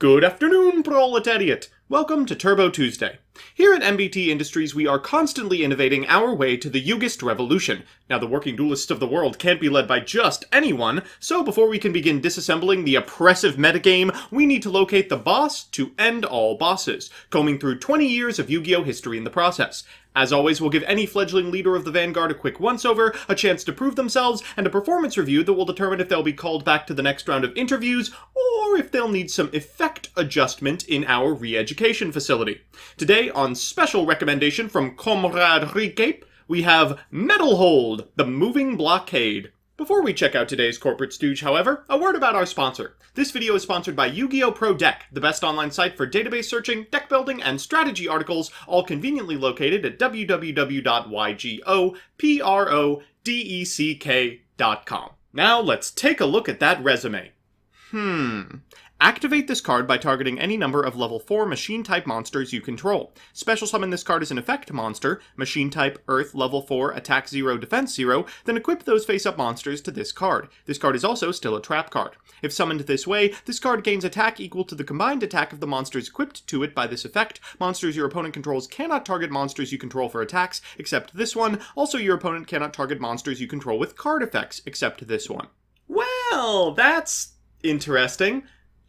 Good afternoon, proletariat! Welcome to Turbo Tuesday. Here at MBT Industries, we are constantly innovating our way to the Yugist revolution. Now, the working duelists of the world can't be led by just anyone, so before we can begin disassembling the oppressive metagame, we need to locate the boss to end all bosses, combing through 20 years of Yu-Gi-Oh! History in the process. As always, we'll give any fledgling leader of the Vanguard a quick once-over, a chance to prove themselves, and a performance review that will determine if they'll be called back to the next round of interviews, or if they'll need some effect adjustment in our re-education facility. Today, on special recommendation from Comrade Ricape, we have METALHOLD, the moving blockade. Before we check out today's corporate stooge, however, a word about our sponsor. This video is sponsored by Yu-Gi-Oh! Pro Deck, the best online site for database searching, deck building, and strategy articles, all conveniently located at www.ygoprodeck.com. Now let's take a look at that resume. Activate this card by targeting any number of level 4 machine-type monsters you control. Special summon this card as an effect monster, machine-type Earth level 4, attack 0, defense 0, then equip those face-up monsters to this card. This card is also still a trap card. If summoned this way, this card gains attack equal to the combined attack of the monsters equipped to it by this effect. Monsters your opponent controls cannot target monsters you control for attacks, except this one. Also, your opponent cannot target monsters you control with card effects, except this one. Well, that's interesting.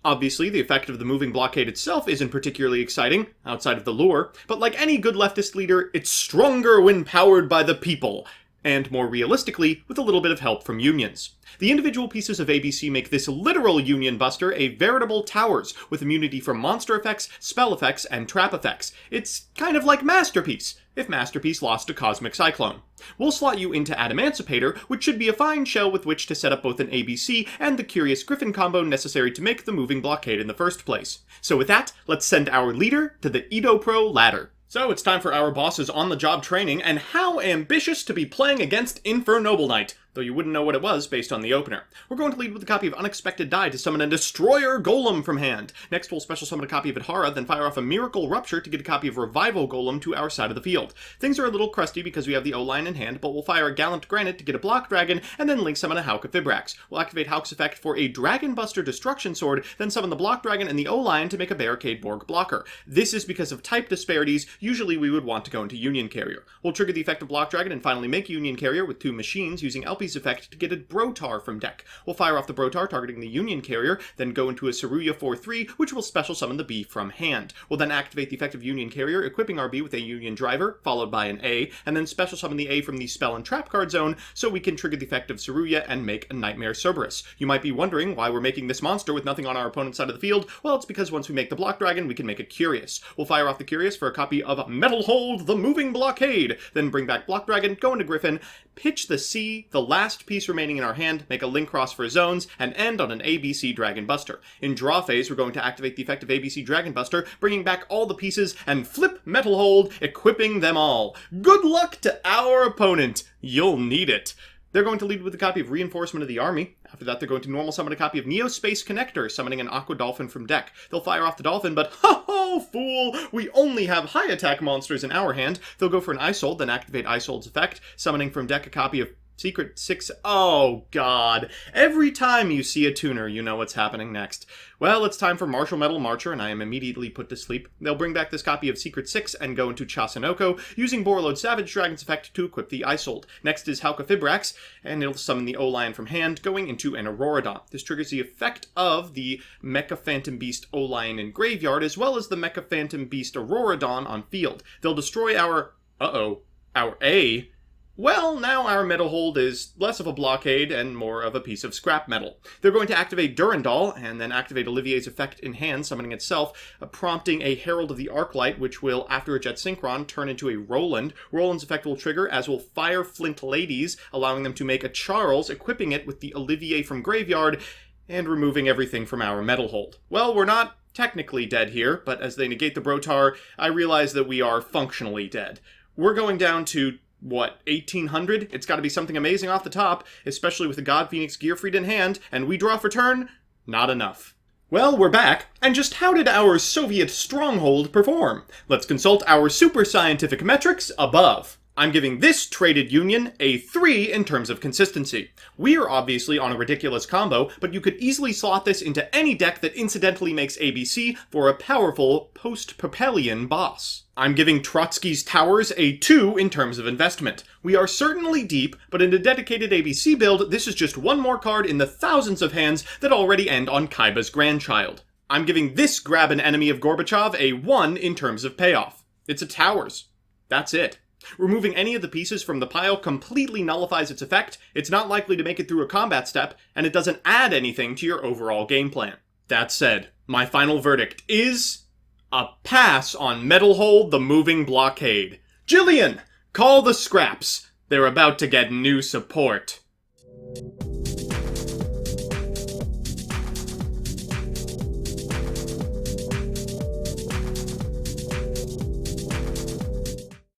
Obviously, the effect of the moving blockade itself isn't particularly exciting, outside of the lure, but like any good leftist leader, it's stronger when powered by the people, and more realistically, with a little bit of help from unions. The individual pieces of ABC make this literal union buster a veritable towers, with immunity from monster effects, spell effects, and trap effects. It's kind of like Masterpiece, if Masterpiece lost a Cosmic Cyclone. We'll slot you into Adamancipator, which should be a fine shell with which to set up both an ABC and the Curious Griffin combo necessary to make the moving blockade in the first place. So with that, let's send our leader to the Edo Pro ladder. So it's time for our boss's on-the-job training, and how ambitious to be playing against Infernoble Knight, though you wouldn't know what it was based on the opener. We're going to lead with a copy of Unexpected Die to summon a Destroyer Golem from hand. Next we'll special summon a copy of Adhara, then fire off a Miracle Rupture to get a copy of Revival Golem to our side of the field. Things are a little crusty because we have the O-line in hand, but we'll fire a Gallant Granite to get a Block Dragon, and then link summon a Hauka Fibrax. We'll activate Hauk's effect for a Dragon Buster Destruction Sword, then summon the Block Dragon and the O-line to make a Barricade Borg blocker. This is because of type disparities. Usually we would want to go into Union Carrier. We'll trigger the effect of Block Dragon and finally make Union Carrier with 2 machines using Elpie's effect to get a Brotar from deck. We'll fire off the Brotar targeting the Union Carrier, then go into a Saruya 4-3, which will special summon the B from hand. We'll then activate the effect of Union Carrier, equipping our B with a Union Driver, followed by an A, and then special summon the A from the Spell and Trap card zone, so we can trigger the effect of Saruya and make a Nightmare Cerberus. You might be wondering why we're making this monster with nothing on our opponent's side of the field. Well, it's because once we make the Block Dragon, we can make a Curious. We'll fire off the Curious for a copy of METALHOLD, the moving blockade, then bring back Block Dragon, go into Griffin, pitch the C, the last piece remaining in our hand, make a link cross for zones, and end on an ABC Dragon Buster. In draw phase, we're going to activate the effect of ABC Dragon Buster, bringing back all the pieces, and flip METALHOLD, equipping them all. Good luck to our opponent. You'll need it. They're going to lead with a copy of Reinforcement of the Army. After that, they're going to normal summon a copy of Neo Space Connector, summoning an Aqua Dolphin from deck. They'll fire off the Dolphin, but ho-ho, fool! We only have high attack monsters in our hand. They'll go for an Isold, then activate Isold's effect, summoning from deck a copy of Secret 6. Oh, God. Every time you see a tuner, you know what's happening next. Well, it's time for Martial Metal Marcher, and I am immediately put to sleep. They'll bring back this copy of Secret 6 and go into Chasanoko, using Borreload Savage Dragon's effect to equip the Isold. Next is Hauka Fibrax, and it'll summon the O-Lion from hand, going into an Auroradon. This triggers the effect of the Mecha Phantom Beast O-Lion in Graveyard, as well as the Mecha Phantom Beast Auroradon on field. They'll destroy our A. Well, now our METALHOLD is less of a blockade and more of a piece of scrap metal. They're going to activate Durandal, and then activate Olivier's effect in hand, summoning itself, prompting a Herald of the Arclight, which will, after a Jet Synchron, turn into a Roland. Roland's effect will trigger, as will Fire Flint Ladies, allowing them to make a Charles, equipping it with the Olivier from Graveyard, and removing everything from our METALHOLD. Well, we're not technically dead here, but as they negate the Brotar, I realize that we are functionally dead. We're going down to 1800? It's got to be something amazing off the top, especially with the God Phoenix Gearfried in hand, and we draw for turn? Not enough. Well, we're back, and just how did our Soviet stronghold perform? Let's consult our super scientific metrics above. I'm giving this traded union a 3 in terms of consistency. We're obviously on a ridiculous combo, but you could easily slot this into any deck that incidentally makes ABC for a powerful post-Propelian boss. I'm giving Trotsky's Towers a 2 in terms of investment. We are certainly deep, but in a dedicated ABC build, this is just one more card in the thousands of hands that already end on Kaiba's grandchild. I'm giving this Grab an Enemy of Gorbachev a 1 in terms of payoff. It's a Towers. That's it. Removing any of the pieces from the pile completely nullifies its effect, it's not likely to make it through a combat step, and it doesn't add anything to your overall game plan. That said, my final verdict is a pass on METALHOLD the Moving Blockade. Jillian, call the scraps. They're about to get new support.